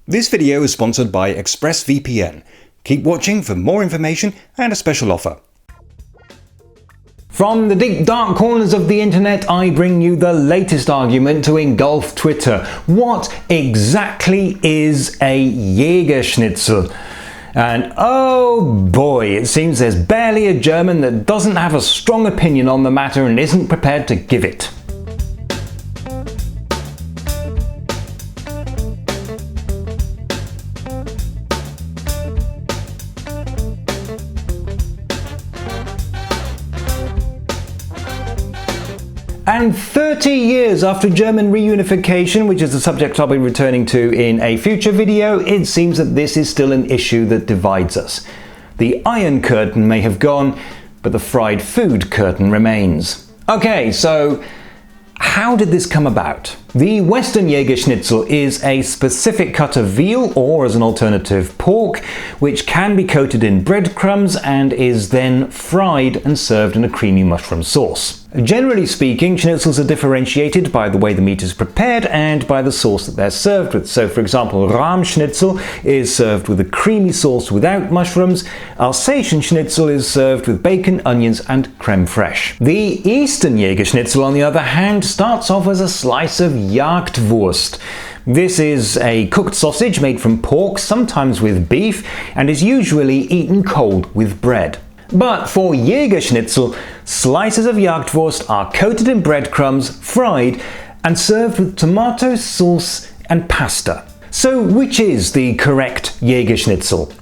This video is sponsored by ExpressVPN. Keep watching for more information and a special offer. From the deep dark corners of the internet, I bring you the latest argument to engulf Twitter. What exactly is a Jägerschnitzel? And oh boy, it seems there's barely a German that doesn't have a strong opinion on the matter and isn't prepared to give it. And 30 years after German reunification, which is a subject I'll be returning to in a future video, it seems that this is still an issue that divides us. The Iron Curtain may have gone, but the fried food curtain remains. Okay, so how did this come about? The Western Jägerschnitzel is a specific cut of veal, or as an alternative pork, which can be coated in breadcrumbs and is then fried and served in a creamy mushroom sauce. Generally speaking, schnitzels are differentiated by the way the meat is prepared and by the sauce that they're served with. So, for example, Rahmschnitzel is served with a creamy sauce without mushrooms. Alsatian Schnitzel is served with bacon, onions and creme fraiche. The Eastern Jägerschnitzel, on the other hand, starts off as a slice of Jagdwurst. This is a cooked sausage made from pork, sometimes with beef, and is usually eaten cold with bread. But for Jägerschnitzel, slices of Jagdwurst are coated in breadcrumbs, fried, and served with tomato sauce and pasta. So which is the correct Jägerschnitzel?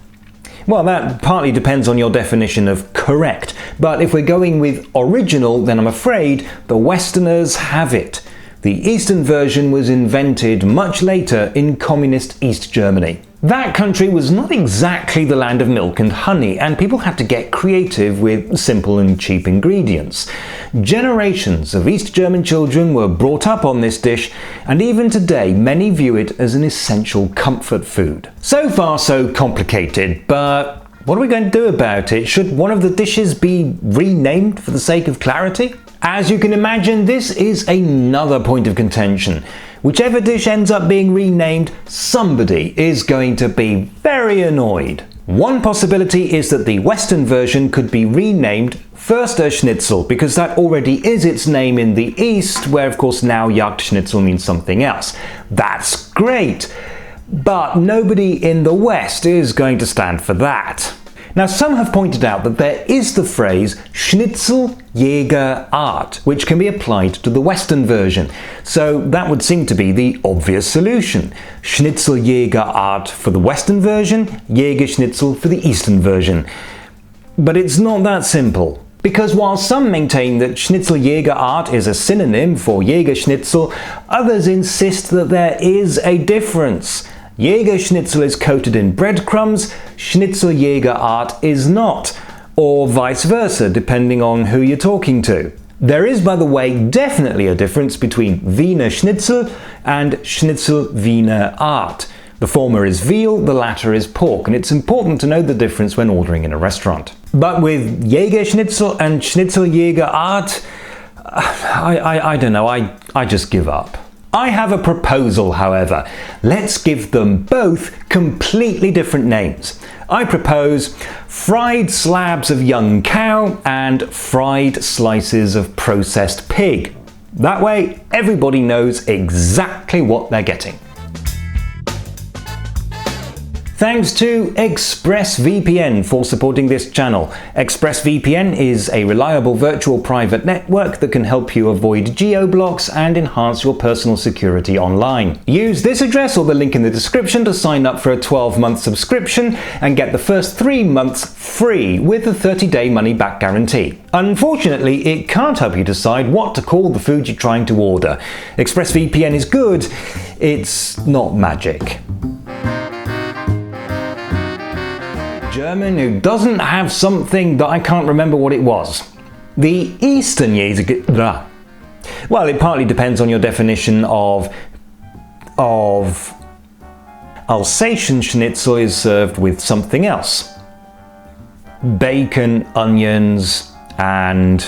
Well, that partly depends on your definition of correct, but if we're going with original, then I'm afraid the Westerners have it. The Eastern version was invented much later in communist East Germany. That country was not exactly the land of milk and honey, and people had to get creative with simple and cheap ingredients. Generations of East German children were brought up on this dish, and even today many view it as an essential comfort food. So far so complicated, but what are we going to do about it? Should one of the dishes be renamed for the sake of clarity? As you can imagine, this is another point of contention. Whichever dish ends up being renamed, somebody is going to be very annoyed. One possibility is that the Western version could be renamed Förster Schnitzel, because that already is its name in the East, where of course now Jagdschnitzel means something else. That's great, but nobody in the West is going to stand for that. Now, some have pointed out that there is the phrase Schnitzel Jäger Art, which can be applied to the Western version. So that would seem to be the obvious solution. Schnitzel Jäger Art for the Western version, Jägerschnitzel for the Eastern version. But it's not that simple. Because while some maintain that Schnitzel Jäger Art is a synonym for Jägerschnitzel, others insist that there is a difference. Jägerschnitzel is coated in breadcrumbs, Schnitzel Jäger Art is not, or vice versa, depending on who you're talking to. There is, by the way, definitely a difference between Wiener Schnitzel and Schnitzel Wiener Art. The former is veal, the latter is pork, and it's important to know the difference when ordering in a restaurant. But with Jägerschnitzel and Schnitzel Jäger Art, I don't know, I just give up. I have a proposal, however. Let's give them both completely different names. I propose fried slabs of young cow and fried slices of processed pig. That way, everybody knows exactly what they're getting. Thanks to ExpressVPN for supporting this channel. ExpressVPN is a reliable virtual private network that can help you avoid geo-blocks and enhance your personal security online. Use this address or the link in the description to sign up for a 12-month subscription and get the first 3 months free with a 30-day money-back guarantee. Unfortunately, it can't help you decide what to call the food you're trying to order. ExpressVPN is good, it's not magic. German who doesn't have something that I can't remember what it was. The Eastern Jägerschnitzel. Well, it partly depends on your definition of Alsatian Schnitzel is served with something else. Bacon, onions, and